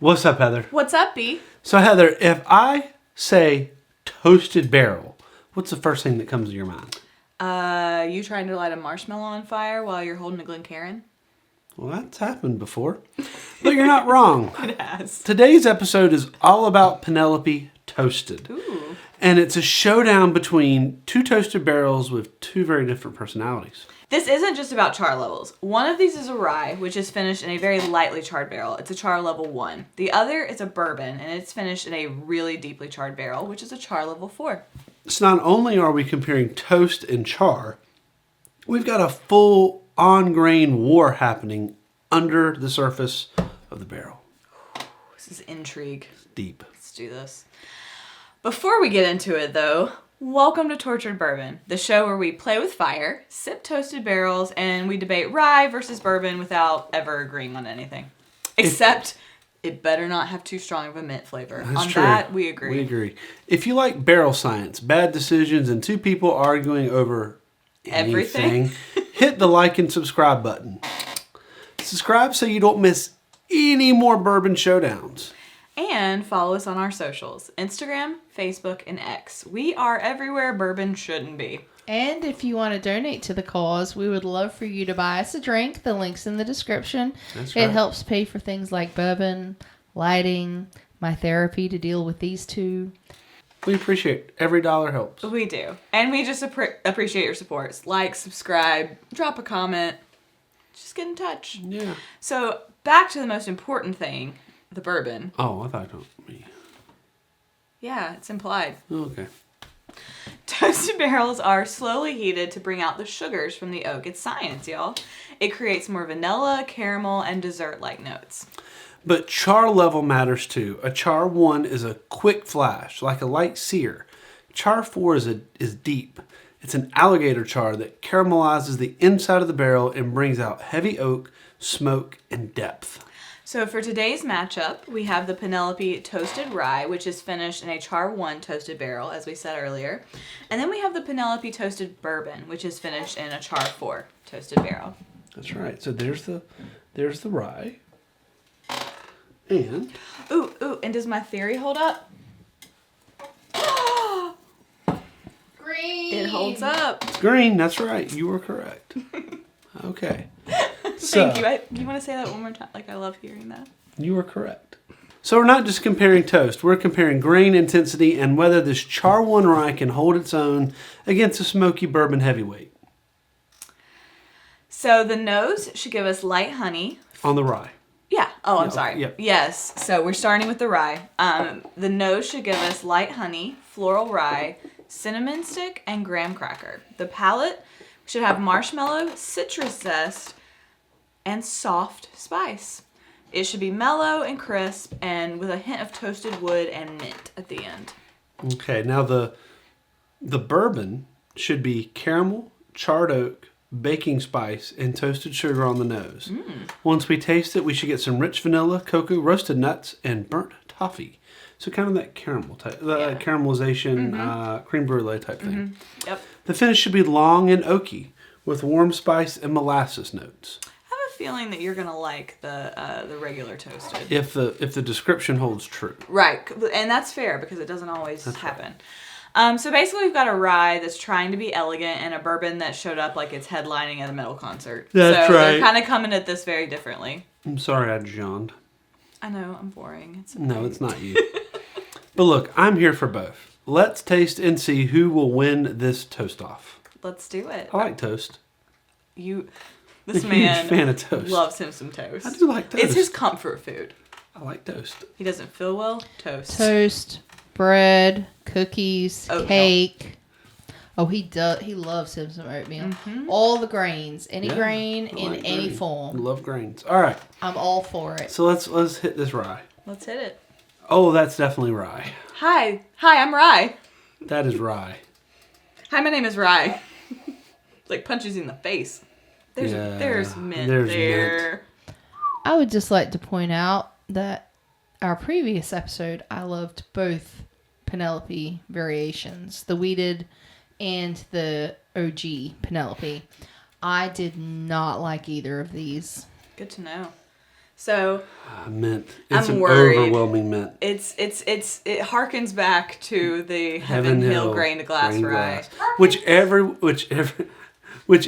What's up, Heather? What's up, B? So, Heather, if I say toasted barrel, what's the first thing that comes to your mind? You trying to light a marshmallow on fire while you're holding a Glencairn? Well, that's happened before. But you're not wrong. It has. Today's episode is all about Penelope Toasted. Ooh. And it's a showdown between two toasted barrels with two very different personalities. This isn't just about char levels. One of these is a rye, which is finished in a very lightly charred barrel. It's a char level 1. The other is a bourbon, and it's finished in a really deeply charred barrel, which is a char level 4. So not only are we comparing toast and char, we've got a full on-grain war happening under the surface of the barrel. This is intrigue. It's deep. Let's do this. Before we get into it, though, welcome to Tortured Bourbon, the show where we play with fire, sip toasted barrels, and we debate rye versus bourbon without ever agreeing on anything. Except it better not have too strong of a mint flavor. That's on true. that, we agree. We agree. If you like barrel science, bad decisions, and two people arguing over Everything? hit the like and subscribe button. Subscribe so you don't miss any more bourbon showdowns. And follow us on our socials, Instagram, Facebook, and X. We are everywhere bourbon shouldn't be. And if you want to donate to the cause, we would love for you to buy us a drink. The link's in the description. That's right. It helps pay for things like bourbon, lighting, my therapy to deal with these two. We appreciate every dollar helps. We do. And we just appreciate your supports. Like, subscribe, drop a comment. Just get in touch. Yeah. So, back to the most important thing, the bourbon. Oh, I thought it was me. Yeah, it's implied. Okay. Toasted barrels are slowly heated to bring out the sugars from the oak. It's science, y'all. It creates more vanilla, caramel, and dessert-like notes. But char level matters too. A char 1 is a quick flash, like a light sear. Char 4 is deep. It's an alligator char that caramelizes the inside of the barrel and brings out heavy oak, smoke, and depth. So for today's matchup, we have the Penelope Toasted Rye, which is finished in a Char 1 toasted barrel, as we said earlier. And then we have the Penelope Toasted Bourbon, which is finished in a Char 4 toasted barrel. That's right. So there's the rye. And Ooh, and does my theory hold up? Green! It holds up. it's green. That's right. You were correct. Okay. So, Thank you. You want to say that one more time? Like, I love hearing that. You were correct. So we're not just comparing toast. We're comparing grain intensity and whether this char 1 rye can hold its own against a smoky bourbon heavyweight. So the nose should give us light honey. On the rye. Yeah. Oh, I'm Yeah, sorry. yep. Yes. So we're starting with the rye. The nose should give us light honey, floral rye, cinnamon stick, and graham cracker. The palate should have marshmallow, citrus zest, and soft spice. It should be mellow and crisp and with a hint of toasted wood and mint at the end. Okay, now the bourbon should be caramel, charred oak, baking spice, and toasted sugar on the nose. Once we taste it, we should get some rich vanilla, cocoa, roasted nuts, and burnt toffee. So kind of that caramel type, caramelization, creme brulee type thing. Yep. The finish should be long and oaky with warm spice and molasses notes. I have a feeling that you're gonna like the regular toasted. If the description holds true. Right, and that's fair because it doesn't always happen. So basically we've got a rye that's trying to be elegant and a bourbon that showed up like it's headlining at a metal concert. That's so right. They're kind of coming at this very differently. I'm sorry I yawned. I know, I'm boring. It's okay. No, it's not you. But look, I'm here for both. Let's taste and see who will win this toast off. Let's do it. I like toast. This I'm a man huge fan of toast. loves him some toast. I do like toast. It's his comfort food. I like toast. He doesn't feel well, toast. Toast, bread, cookies, Oatmeal. cake. Oh, he does. He loves him some oatmeal. All the grains, any Yeah, grain I in like any grain. form. Love grains. All right, I'm all for it. so let's hit this rye. Let's hit it. Oh, that's definitely rye. Hi, I'm Rye. That is rye. Hi, my name is Rye. Like punches you in the face. There's mint there's there. I would just like to point out that our previous episode, I loved both Penelope variations, the wheated and the OG Penelope. I did not like either of these. Good to know. So Mint. It's I'm an worried. overwhelming mint. it harkens back to the Heaven Hill grain to glass rye. Which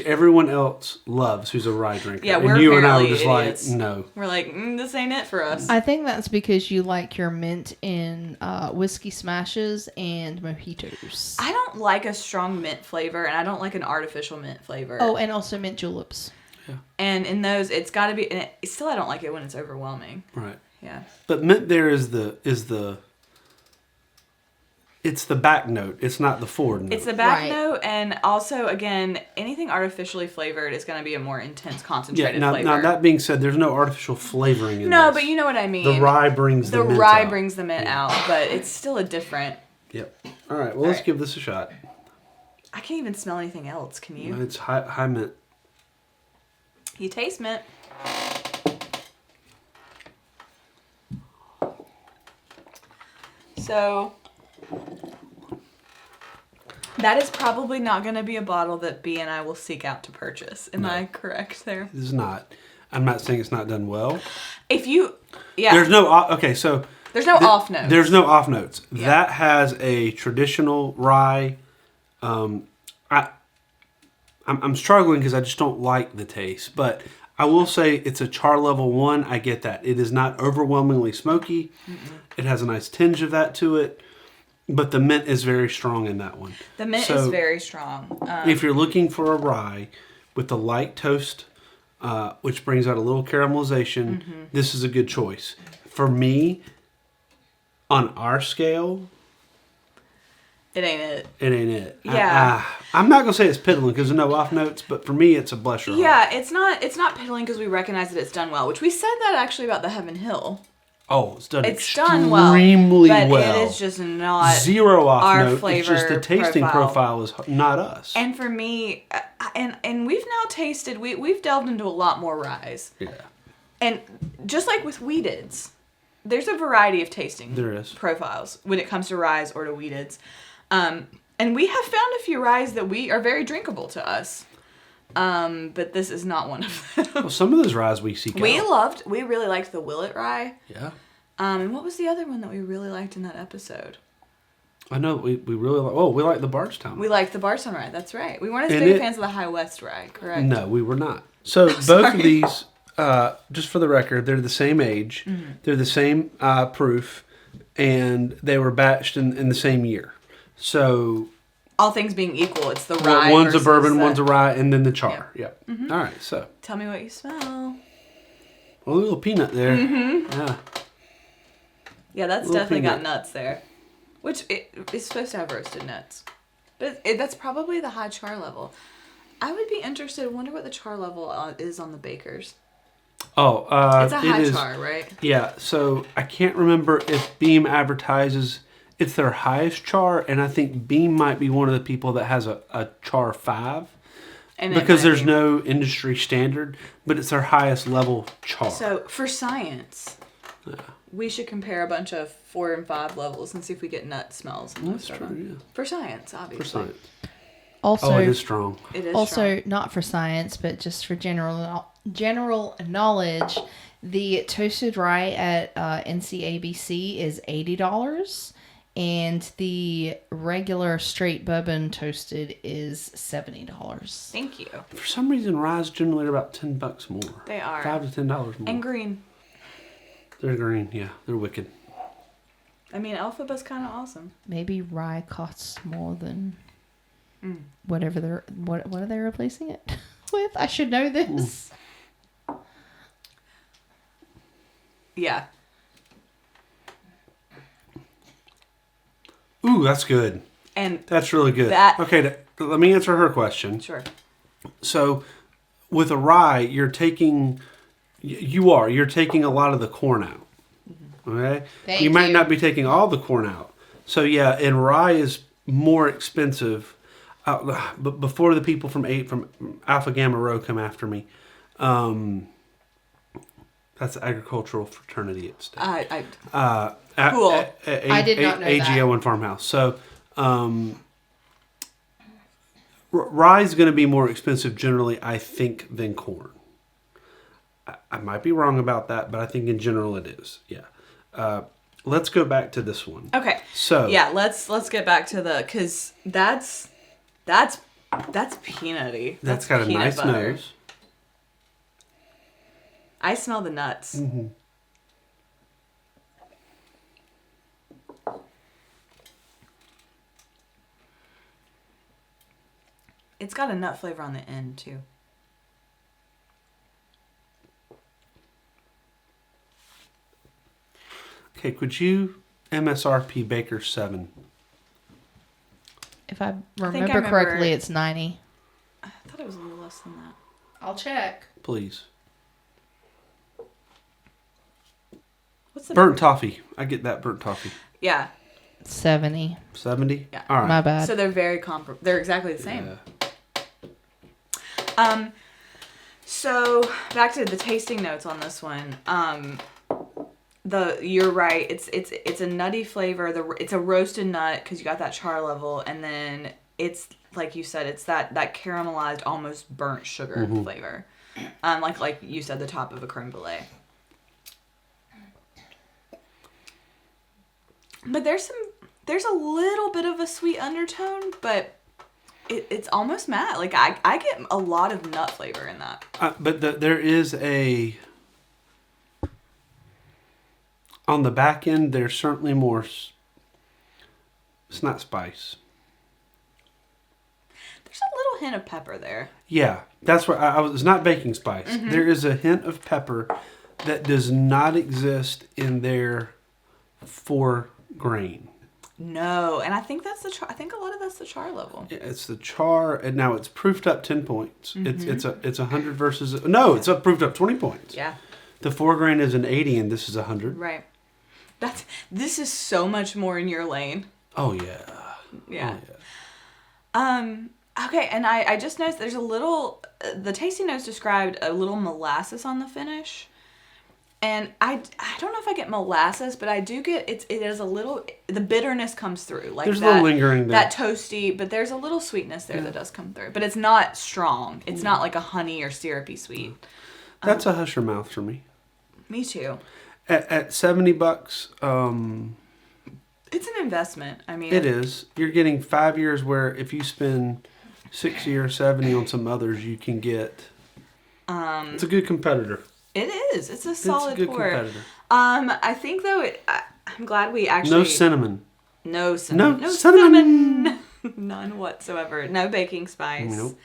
everyone else loves who's a rye drinker. Yeah, and we're you and I were apparently just idiots. like, no. We're like, this ain't it for us. I think that's because you like your mint in whiskey smashes and mojitos. I don't like a strong mint flavor, and I don't like an artificial mint flavor. Oh, and also mint juleps. Yeah. And in those, it's got to be. And still, I don't like it when it's overwhelming. Right. Yeah. But mint there is it's the back note. It's not the forward note. It's the back Right. note, and also, again, anything artificially flavored is going to be a more intense, concentrated flavor. Now that being said, there's no artificial flavoring in No, this. but you know what I mean. The rye brings the mint rye out. brings the mint out, but it's still a different. Yep. All right. Well, let's right. give this a shot. I can't even smell anything else. Can you? It's high mint. You taste mint. So that is probably not going to be a bottle that B and I will seek out to purchase. Am I correct there? It's not. I'm not saying it's not done well. If you, yeah, There's no okay. So there's no off notes. There's no off notes. Yeah. That has a traditional rye. I'm struggling because I just don't like the taste, but I will say it's a char level 1. I get that. It is not overwhelmingly smoky. It has a nice tinge of that to it, but the mint is very strong in that one. The mint So, is very strong. if you're looking for a rye with the light toast, which brings out a little caramelization, this is a good choice. For me, on our scale, It ain't it. it ain't it. Yeah. I'm not gonna say it's piddling because there's no off notes, but for me, it's a blusher. Yeah, it's not piddling because we recognize that it's done well, which we said that actually about the Heaven Hill. Oh, it's done It's extremely done well, but well. it is just not Zero off our note. flavor It's just the tasting profile is not us. And for me, and we've now tasted, we've delved into a lot more ryes. Yeah. And just like with wheateds, there's a variety of tasting There is. profiles when it comes to ryes or to wheateds. And we have found a few ryes that are very drinkable to us. But this is not one of them. Well, some of those ryes we seek out. We really liked the Willet rye. Yeah. And what was the other one that we really liked in that episode? I know we really like. Oh, we like the Bardstown. We liked the Barstow rye. That's right. We weren't as And big it- fans of the High West rye, correct? No, we were not. So both of these, just for the record, they're the same age. Mm-hmm. They're the same proof, and they were batched in the same year. So All things being equal, it's the rye. one's a versus bourbon, the- one's a rye, and then the char. Yep. All right. So Tell me what you smell. a little peanut there. Yeah. Yeah, that's Little definitely got peanut. nuts there. Which it's supposed to have roasted nuts. But that's probably the high char level. I would be interested. I wonder what the char level is on the Bakers. Oh, It's a high it is. char, right? Yeah. So I can't remember if Beam advertises it's their highest char, and I think Beam might be one of the people that has a char 5. And it Because might there's be- no industry standard, but it's their highest level char. So for science, we should compare a bunch of 4 and 5 levels and see if we get nut smells. In That's most of true, them. yeah. For science, obviously. For science. Also, Oh, it is strong. It is also strong. not for science, but just for general knowledge, the toasted rye at NCABC is $80, and the regular straight bourbon toasted is $70. Thank you. For some reason, ryes generally are about $10 more. They are. $5 to $10 more. And green. They're green, yeah. They're wicked. I mean, Alphaba's kind of awesome. Maybe rye costs more than whatever they're what are they replacing it with? I should know this. Yeah. Ooh, that's good. And That's really good. Okay, let me answer her question. sure. So, with a rye, you're taking a lot of the corn out. Okay? Thank you might you. not be taking all the corn out. So, yeah, and rye is more expensive. But before the people from Alpha Gamma Rho come after me, that's the agricultural fraternity at stake. Cool. I did not know AGO and Farmhouse. So, rye is going to be more expensive generally, I think, than corn. I might be wrong about that, but I think in general it is. Yeah. Let's go back to this one. Okay. So yeah, let's get back to because that's peanutty. That's got a peanut nice butter. nose. I smell the nuts. Mm-hmm. It's got a nut flavor on the end too. Okay, could you MSRP Baker 7? If I I remember correctly, it's 90. I thought it was a little less than that. I'll check. Please. What's the Burnt toffee. I get that burnt toffee. Yeah. 70. 70? Yeah. All right. My bad. So they're very comparable. They're exactly the same. Yeah. So back to the tasting notes on this one. You're right. It's a nutty flavor. It's a roasted nut because you got that char level, and then it's like you said, it's that caramelized, almost burnt sugar flavor. Like you said, the top of a creme brulee. But there's a little bit of a sweet undertone, but it's almost matte. Like I get a lot of nut flavor in that. But there is on the back end, there's certainly more. It's not spice. There's a little hint of pepper there. Yeah, that's where I was. It's not baking spice. Mm-hmm. There is a hint of pepper that does not exist in their 4 grain. No, and I think that's I think a lot of that's the char level. Yeah, it's the char, and now it's proofed up 10 points. Mm-hmm. It's 100 versus it's proofed up 20 points. Yeah. The 4 grain is an 80, and this is 100. Right. This is so much more in your lane. Oh yeah. Yeah. Oh, yeah. Okay, and I just noticed there's a little. The tasting notes described a little molasses on the finish. And I don't know if I get molasses, but I do get it is a little, the bitterness comes through. Like there's a little lingering there. That toasty, but there's a little sweetness there that does come through. But it's not strong. It's not like a honey or syrupy sweet. That's a hush your mouth for me. Me too. At $70, it's an investment. I mean, it is. You're getting 5 years where if you spend 60 or 70 on some others, you can get. It's a good competitor. It is. It's a solid good pour. competitor. I think though, I'm glad we actually. No cinnamon. No cinnamon. No cinnamon. None whatsoever. No baking spice. Nope.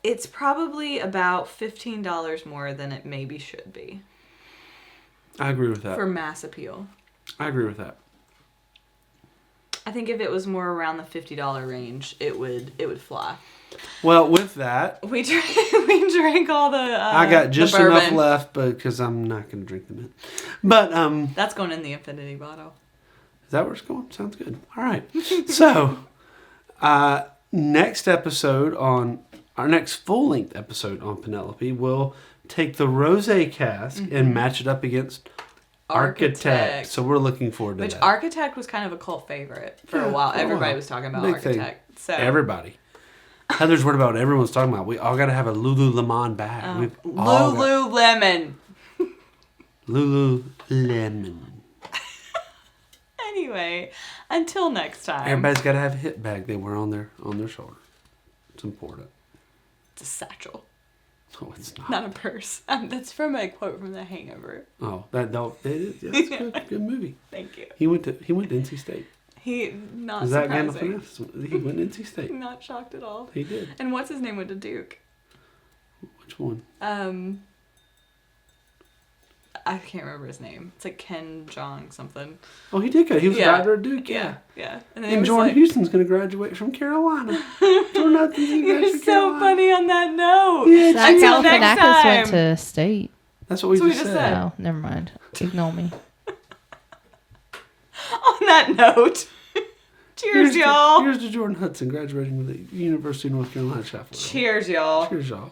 It's probably about $15 more than it maybe should be. I agree with that. For mass appeal. I agree with that. I think if it was more around the $50 range, it would fly. Well, with that, we drank all the. I got just bourbon. enough left, because I'm not going to drink them in. But that's going in the infinity bottle. Is that where it's going? Sounds good. All right. So, next episode on our next full length episode on Penelope, we'll take the rosé cask and match it up against Architect. So we're looking forward to that. Which Architect was kind of a cult favorite for a while. Everybody was talking about Big Architect. Thing. So everybody. Heather's worried about what everyone's talking about. We all got to have a Lululemon bag. Lululemon. Lululemon. Anyway, until next time. Everybody's got to have a hip bag they wear on their shoulder. It's important. It's a satchel. No, it's not. Not a purse. That's from a quote from The Hangover. Oh, it is. Yeah, it's a good movie. Thank you. He went to NC State. Not Is that surprising. He went to NC State. Not shocked at all. He did. And what's his name went to Duke? Which one? I can't remember his name. It's like Ken Jong something. Oh, he did go. He was a driver at Duke. Yeah. And Jordan Houston's going to graduate from Carolina. You're so funny on that note. Yeah, Zach until next Galifianakis time. went to state. That's what we just said. Oh, never mind. Ignore me. On that note, cheers, y'all. Here's to Jordan Hudson graduating with the University of North Carolina Chapel. Cheers, y'all. Cheers, y'all.